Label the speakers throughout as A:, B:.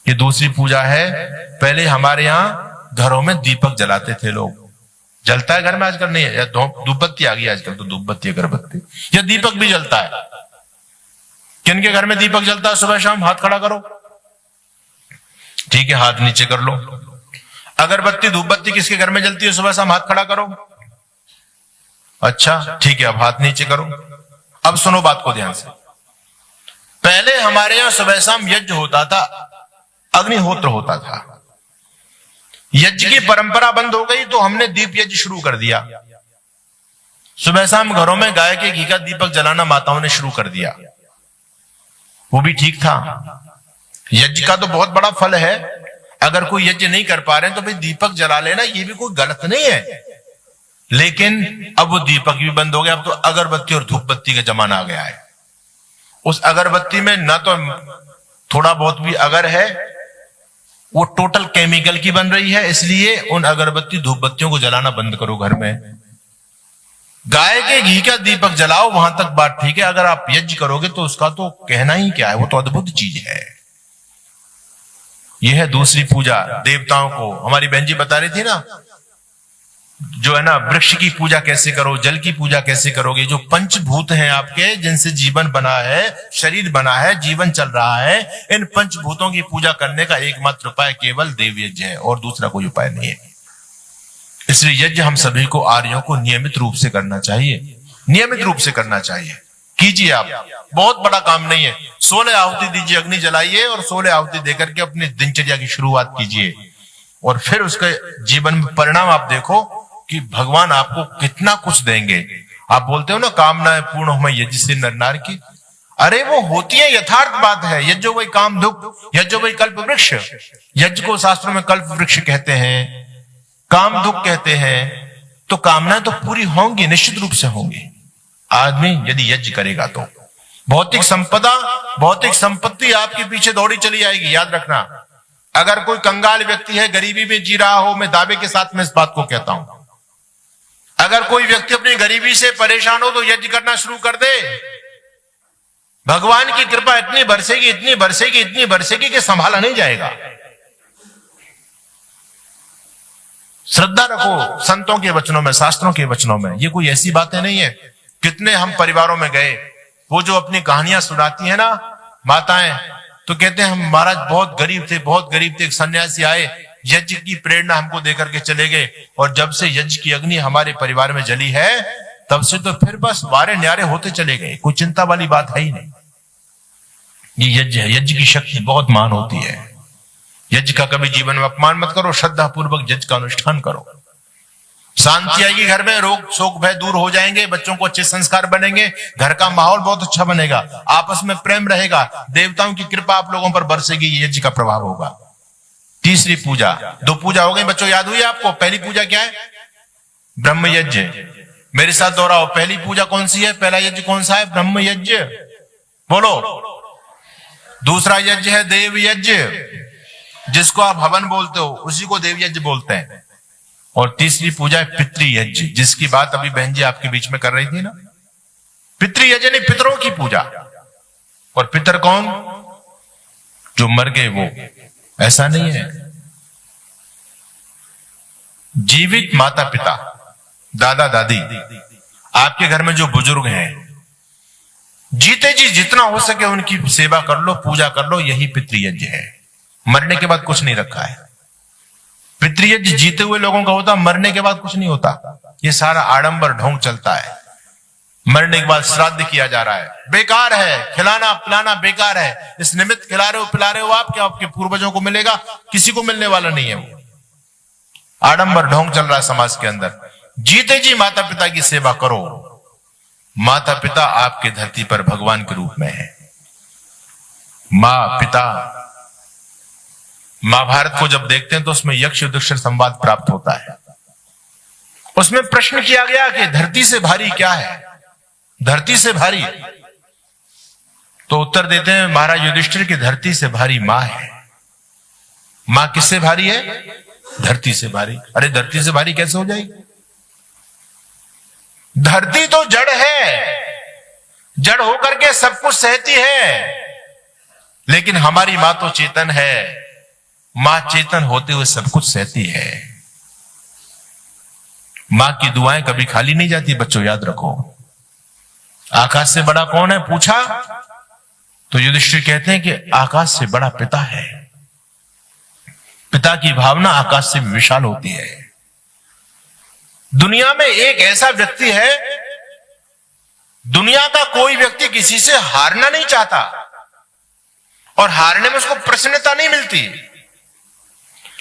A: ये दूसरी पूजा है। पहले हमारे यहाँ घरों में दीपक जलाते थे लोग। जलता है घर में आजकल? नहीं है, धूप बत्ती आ गई आजकल तो, धूप बत्ती अगरबत्ती, या दीपक भी जलता है। किनके घर में दीपक जलता है सुबह शाम? हाथ खड़ा करो। ठीक है, हाथ नीचे कर लो। अगरबत्ती धूप बत्ती किसके घर में जलती है सुबह शाम? हाथ खड़ा करो। अच्छा ठीक है, अब हाथ नीचे करो। अब सुनो बात को ध्यान से। पहले हमारे यहां सुबह शाम यज्ञ होता था, अग्निहोत्र होता था। यज्ञ की परंपरा बंद हो गई तो हमने दीप यज्ञ शुरू कर दिया। सुबह शाम घरों में गाय के घी का दीपक जलाना माताओं ने शुरू कर दिया। वो भी ठीक था। यज्ञ का तो बहुत बड़ा फल है। अगर कोई यज्ञ नहीं कर पा रहे हैं तो भाई दीपक जला लेना, ये भी कोई गलत नहीं है। लेकिन अब वो दीपक भी बंद हो गया। अब तो अगरबत्ती और धूप बत्ती का जमाना आ गया है। उस अगरबत्ती में ना तो थोड़ा बहुत भी अगर है, वो टोटल केमिकल की बन रही है। इसलिए उन अगरबत्ती धूप बत्तियों को जलाना बंद करो घर में। गाय के घी का दीपक जलाओ, वहां तक बात ठीक है। अगर आप यज्ञ करोगे तो उसका तो कहना ही क्या है, वो तो अद्भुत चीज है। यह है दूसरी पूजा देवताओं को। हमारी बहन जी बता रही थी ना, जो है ना, वृक्ष की पूजा कैसे करो, जल की पूजा कैसे करोगे। जो पंचभूत हैं आपके, जिनसे जीवन बना है, शरीर बना है, जीवन चल रहा है, इन पंचभूतों की पूजा करने का एकमात्र उपाय केवल देव यज्ञ है, और दूसरा कोई उपाय नहीं है। इसलिए यज्ञ हम सभी को, आर्यों को नियमित रूप से करना चाहिए। नियमित रूप से करना चाहिए। कीजिए आप, बहुत बड़ा काम नहीं है। 16 आहुति दीजिए, अग्नि जलाइए और 16 आहुति देकर के अपनी दिनचर्या की शुरुआत कीजिए। और फिर उसके जीवन में परिणाम आप देखो कि भगवान आपको कितना कुछ देंगे। आप बोलते हो ना, कामनाएं पूर्ण हो यज्ञ से नर नार की। अरे वो होती है, यथार्थ बात है। यज्ञ वही काम दुख, यज्ञ वही कल्प वृक्ष। यज्ञ को शास्त्रों में कल्प वृक्ष कहते हैं, काम दुख कहते हैं। तो कामनाएं तो पूरी होंगी, निश्चित रूप से होंगी। आदमी यदि यज्ञ करेगा तो भौतिक संपदा, भौतिक संपत्ति आपके पीछे दौड़ी चली जाएगी। याद रखना, अगर कोई कंगाल व्यक्ति है, गरीबी में जी रहा हो, मैं दावे के साथ में इस बात को कहता हूं, अगर कोई व्यक्ति अपनी गरीबी से परेशान हो तो यज्ञ करना शुरू कर दे। भगवान की कृपा इतनी बरसेगी, इतनी बरसेगी, इतनी बरसेगी कि संभाला नहीं जाएगा। श्रद्धा रखो संतों के वचनों में, शास्त्रों के वचनों में। ये कोई ऐसी बातें नहीं है। कितने हम परिवारों में गए, वो जो अपनी कहानियां सुनाती है ना माताएं, तो कहते हैं हम महाराज बहुत गरीब थे, बहुत गरीब थे। एक सन्यासी आए, यज्ञ की प्रेरणा हमको देकर के चले गए, और जब से यज्ञ की अग्नि हमारे परिवार में जली है, तब से तो फिर बस वारे न्यारे होते चले गए। कोई चिंता वाली बात है ही नहीं। ये यज्ञ है, यज्ञ की शक्ति बहुत महान होती है। यज्ञ का कभी जीवन में अपमान मत करो, श्रद्धा पूर्वक यज्ञ का अनुष्ठान करो। शांति आएगी घर में, रोग शोक भय दूर हो जाएंगे, बच्चों को अच्छे संस्कार बनेंगे, घर का माहौल बहुत अच्छा बनेगा, आपस में प्रेम रहेगा, देवताओं की कृपा आप लोगों पर बरसेगी। यज्ञ का प्रभाव होगा। तीसरी पूजा, 2 पूजा हो गई बच्चों, याद हुई आपको? पहली पूजा क्या है? ब्रह्म यज्ञ। मेरे साथ दोहराओ, पहली पूजा कौन सी है? पहला यज्ञ कौन सा है? ब्रह्म यज्ञ। बोलो। दूसरा यज्ञ है देव यज्ञ, जिसको आप हवन बोलते हो, उसी को देव यज्ञ बोलते हैं। और तीसरी पूजा है पितृयज्ञ, जिसकी बात अभी बहन जी आपके बीच में कर रही थी ना। पितृयज्ञ नहीं, पितरों की पूजा। और पितर कौन? जो मर गए वो। ऐसा नहीं है। जीवित माता पिता, दादा दादी, आपके घर में जो बुजुर्ग हैं, जीते जी जितना हो सके उनकी सेवा कर लो, पूजा कर लो। यही पितृयज्ञ है। मरने के बाद कुछ नहीं रखा है। पितृयज्ञ जीते हुए लोगों का होता, मरने के बाद कुछ नहीं होता। ये सारा आडंबर ढोंग चलता है। मरने के बाद श्राद्ध किया जा रहा है, बेकार है। खिलाना पिलाना बेकार है। इस निमित्त खिला रहे हो पिला रहे हो आप, क्या आपके पूर्वजों को मिलेगा? किसी को मिलने वाला नहीं है। वो आडंबर ढोंग चल रहा है समाज के अंदर। जीते जी माता पिता की सेवा करो। माता पिता आपके धरती पर भगवान के रूप में है। माँ पिता, महाभारत को जब देखते हैं तो उसमें यक्ष युधिष्ठिर संवाद प्राप्त होता है। उसमें प्रश्न किया गया कि धरती से भारी क्या है? धरती से भारी, तो उत्तर देते हैं महाराज युधिष्ठिर की धरती से भारी मां है। मां किससे भारी है? धरती से भारी। अरे धरती से भारी कैसे हो जाएगी? धरती तो जड़ है, जड़ होकर के सब कुछ सहती है, लेकिन हमारी मां तो चेतन है। मां चेतन होते हुए सब कुछ सहती है। मां की दुआएं कभी खाली नहीं जाती बच्चों, याद रखो। आकाश से बड़ा कौन है पूछा तो युधिष्ठिर कहते हैं कि आकाश से बड़ा पिता है। पिता की भावना आकाश से भी विशाल होती है। दुनिया में एक ऐसा व्यक्ति है, दुनिया का कोई व्यक्ति किसी से हारना नहीं चाहता और हारने में उसको प्रसन्नता नहीं मिलती,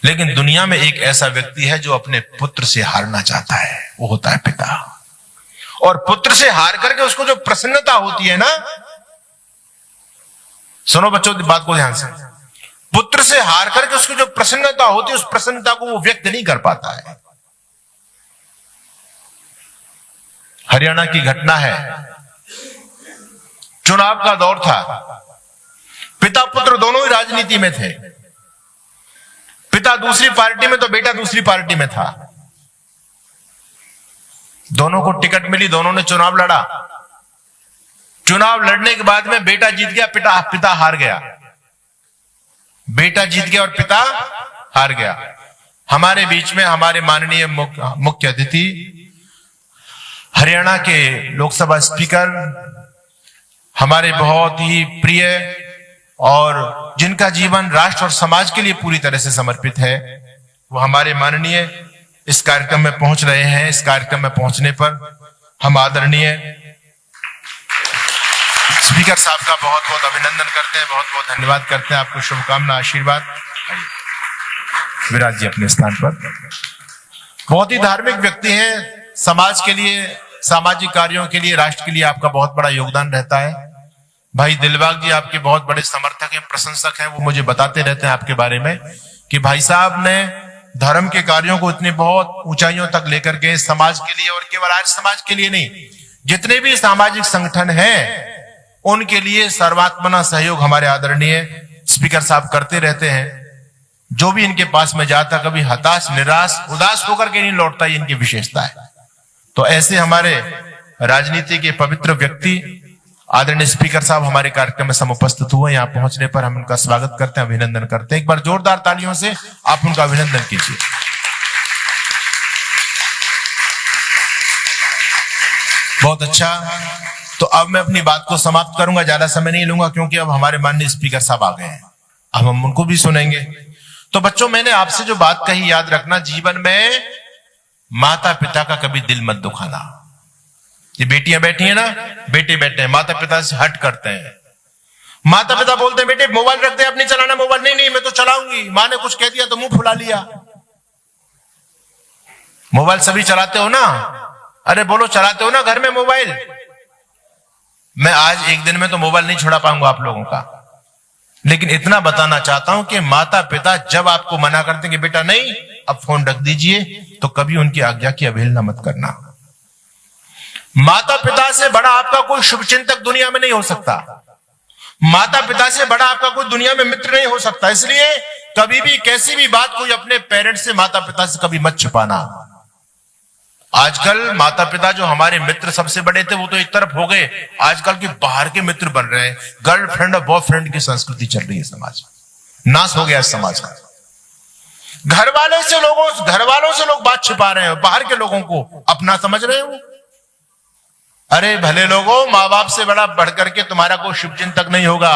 A: लेकिन दुनिया में एक ऐसा व्यक्ति है जो अपने पुत्र से हारना चाहता है, वो होता है पिता। और पुत्र से हार करके उसको जो प्रसन्नता होती है ना, सुनो बच्चों बात को ध्यान से, पुत्र से हार करके उसकी जो प्रसन्नता होती है, उस प्रसन्नता को वो व्यक्त नहीं कर पाता है। हरियाणा की घटना है, चुनाव का दौर था, पिता पुत्र दोनों ही राजनीति में थे। पिता दूसरी पार्टी में तो बेटा दूसरी पार्टी में था। दोनों को टिकट मिली, दोनों ने चुनाव लड़ा। चुनाव लड़ने के बाद में बेटा जीत गया, पिता हार गया। बेटा जीत गया और पिता हार गया। हमारे बीच में हमारे माननीय मुख्य अतिथि हरियाणा के लोकसभा स्पीकर, हमारे बहुत ही प्रिय और जिनका जीवन राष्ट्र और समाज के लिए पूरी तरह से समर्पित है, वो हमारे माननीय इस कार्यक्रम में पहुंच रहे हैं। इस कार्यक्रम में पहुंचने पर हम आदरणीय स्पीकर साहब का बहुत बहुत अभिनंदन करते हैं, बहुत बहुत धन्यवाद करते हैं। आपको शुभकामना, आशीर्वाद। विराज जी अपने स्थान पर। बहुत ही धार्मिक व्यक्ति हैं, समाज के लिए, सामाजिक कार्यों के लिए, राष्ट्र के लिए आपका बहुत बड़ा योगदान रहता है। भाई दिलबाग जी आपके बहुत बड़े समर्थक हैं, प्रशंसक हैं। वो मुझे बताते रहते हैं आपके बारे में कि भाई साहब ने धर्म के कार्यों को इतनी बहुत ऊंचाइयों तक लेकर के समाज के लिए, और केवल आर्य समाज के लिए नहीं, जितने भी सामाजिक संगठन हैं उनके लिए सर्वात्मना सहयोग हमारे आदरणीय स्पीकर साहब करते रहते हैं। जो भी इनके पास में जाता कभी हताश, निराश, उदास होकर के नहीं लौटता, ये इनकी विशेषता है। तो ऐसे हमारे राजनीति के पवित्र व्यक्ति आदरणीय स्पीकर साहब हमारे कार्यक्रम में समुपस्थित हुए। यहाँ पहुंचने पर हम उनका स्वागत करते हैं, अभिनंदन करते हैं। एक बार जोरदार तालियों से आप उनका अभिनंदन कीजिए। बहुत अच्छा। तो अब मैं अपनी बात को समाप्त करूंगा, ज्यादा समय नहीं लूंगा, क्योंकि अब हमारे माननीय स्पीकर साहब आ गए हैं, अब हम उनको भी सुनेंगे। तो बच्चों, मैंने आपसे जो बात कही याद रखना, जीवन में माता पिता का कभी दिल मत दुखाना। ये बेटियां बैठी है ना, बेटे बैठे हैं, माता पिता से हट करते हैं। माता पिता बोलते हैं बेटे मोबाइल रख दे, अब नहीं चलाना मोबाइल। नहीं नहीं मैं तो चलाऊंगी, माँ ने कुछ कह दिया तो मुंह फुला लिया। मोबाइल सभी चलाते हो ना? अरे बोलो, चलाते हो ना घर में मोबाइल? मैं आज एक दिन में तो मोबाइल नहीं छुड़ा पाऊंगा आप लोगों का, लेकिन इतना बताना चाहता हूं कि माता पिता जब आपको मना करते हैं कि बेटा नहीं अब फोन रख दीजिए, तो कभी उनकी आज्ञा की अवहेलना मत करना। माता पिता से बड़ा आपका कोई शुभचिंतक दुनिया में नहीं हो सकता। माता पिता से बड़ा आपका कोई दुनिया में मित्र नहीं हो सकता। इसलिए कभी भी कैसी भी बात कोई अपने पेरेंट्स से, माता पिता से कभी मत छिपाना। आजकल माता पिता जो हमारे मित्र सबसे बड़े थे वो तो एक तरफ हो गए, आजकल के बाहर के मित्र बन रहे हैं। गर्लफ्रेंड और बॉयफ्रेंड की संस्कृति चल रही है समाज में, नाश हो गया समाज का। घर वालों से लोग बात छिपा रहे हैं, बाहर के लोगों को अपना समझ रहे हो। अरे भले लोगों, माँ बाप से बड़ा बढ़कर के तुम्हारा कोई शुभचिंतक नहीं होगा।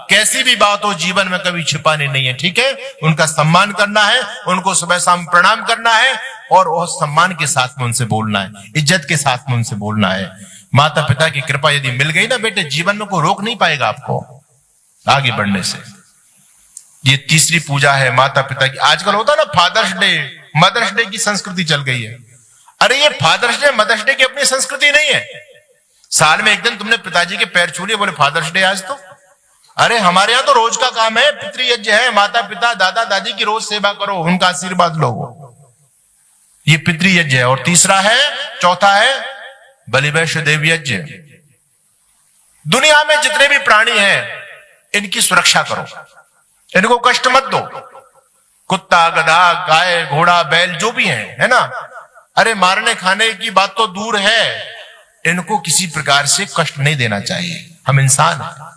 A: कैसी भी बात हो जीवन में कभी छिपानी नहीं है, ठीक है? उनका सम्मान करना है, उनको सुबह शाम प्रणाम करना है और वो सम्मान के साथ में उनसे बोलना है, इज्जत के साथ में उनसे बोलना है। माता पिता की कृपा यदि मिल गई ना बेटे, जीवन में कोई रोक नहीं पाएगा आपको आगे बढ़ने से। ये तीसरी पूजा है माता पिता की। आजकल होता ना फादर्स डे, मदर्स डे की संस्कृति चल गई है। अरे ये फादर्स डे, मदर्स डे की अपनी संस्कृति नहीं है। साल में एक दिन तुमने पिताजी के पैर छू लिए, बोले फादर्स डे आज तो। अरे हमारे यहाँ तो रोज का काम है, पितृयज्ञ है। माता पिता दादा दादी की रोज सेवा करो, उनका आशीर्वाद लो, ये पितृयज्ञ है। और तीसरा है, चौथा है बलिवैश्य देव यज्ञ। दुनिया में जितने भी प्राणी हैं इनकी सुरक्षा करो, इनको कष्ट मत दो। कुत्ता, गधा, गाय, घोड़ा, बैल जो भी है ना, अरे मारने खाने की बात तो दूर है, इनको किसी प्रकार से कष्ट नहीं देना चाहिए। हम इंसान हैं,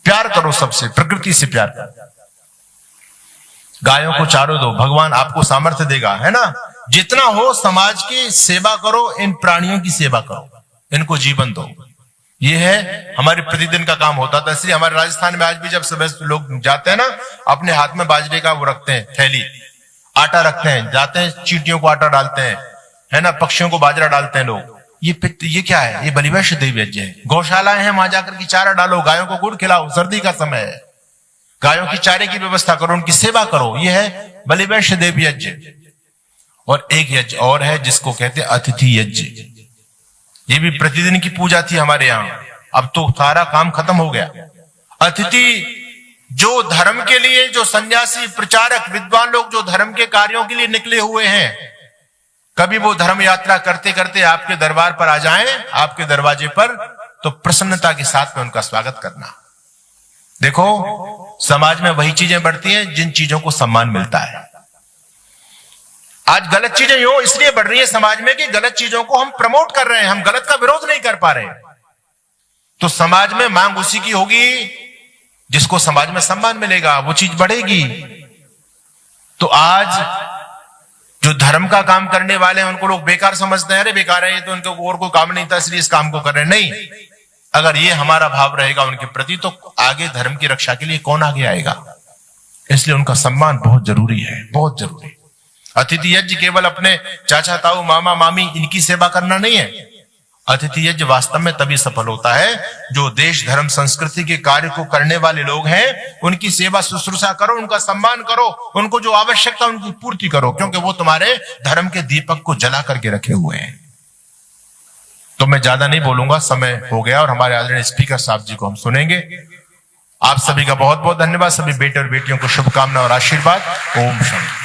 A: प्यार करो सबसे, प्रकृति से प्यार करो। गायों को चारो दो, भगवान आपको सामर्थ्य देगा, है ना। जितना हो समाज की सेवा करो, इन प्राणियों की सेवा करो, इनको जीवन दो। ये है हमारे प्रतिदिन का काम होता था। इसलिए हमारे राजस्थान में आज भी जब सुबह लोग जाते हैं ना, अपने हाथ में बाजरे का वो रखते हैं, थैली, आटा रखते हैं, जाते हैं, चींटियों को आटा डालते हैं, है ना, पक्षियों को बाजरा डालते हैं लोग। ये क्या है? ये बलिवैश्य देव यज्ञ है। गौशालाएं हैं, वहां जाकर के चारा डालो, गायों को गुड़ खिलाओ, सर्दी का समय है, गायों की चारे की व्यवस्था करो, उनकी सेवा करो। ये है बलिवैश्य देव यज्ञ। और एक यज्ञ और है जिसको कहते हैं अतिथि यज्ञ। ये भी प्रतिदिन की पूजा थी हमारे यहाँ, अब तो सारा काम खत्म हो गया। अतिथि जो धर्म के लिए, जो सन्यासी, प्रचारक, विद्वान लोग जो धर्म के कार्यों के लिए निकले हुए हैं, कभी वो धर्म यात्रा करते करते आपके दरबार पर आ जाएं, आपके दरवाजे पर, तो प्रसन्नता के साथ में उनका स्वागत करना। देखो, समाज में वही चीजें बढ़ती हैं जिन चीजों को सम्मान मिलता है। आज गलत चीजें यूं इसलिए बढ़ रही है समाज में कि गलत चीजों को हम प्रमोट कर रहे हैं, हम गलत का विरोध नहीं कर पा रहे। तो समाज में मांग उसी की होगी जिसको समाज में सम्मान मिलेगा, वो चीज बढ़ेगी। तो आज जो धर्म का काम करने वाले हैं उनको लोग बेकार समझते हैं, अरे बेकार है ये, तो उनको और कोई काम नहीं था इसलिए इस काम को कर रहे हैं। नहीं, अगर ये हमारा भाव रहेगा उनके प्रति, तो आगे धर्म की रक्षा के लिए कौन आगे आएगा। इसलिए उनका सम्मान बहुत जरूरी है, बहुत जरूरी। अतिथि यज्ञ केवल अपने चाचा ताऊ मामा मामी इनकी सेवा करना नहीं है। अतिथि यज्ञ वास्तव में तभी सफल होता है जो देश धर्म संस्कृति के कार्य को करने वाले लोग हैं, उनकी सेवा शुश्रूषा करो, उनका सम्मान करो, उनको जो आवश्यकता उनकी पूर्ति करो, क्योंकि वो तुम्हारे धर्म के दीपक को जला करके रखे हुए हैं। तो मैं ज्यादा नहीं बोलूंगा, समय हो गया और हमारे आदरणीय स्पीकर साहब जी को हम सुनेंगे। आप सभी का बहुत बहुत धन्यवाद। सभी बेटे और बेटियों को शुभकामना और आशीर्वाद। ओम शांति।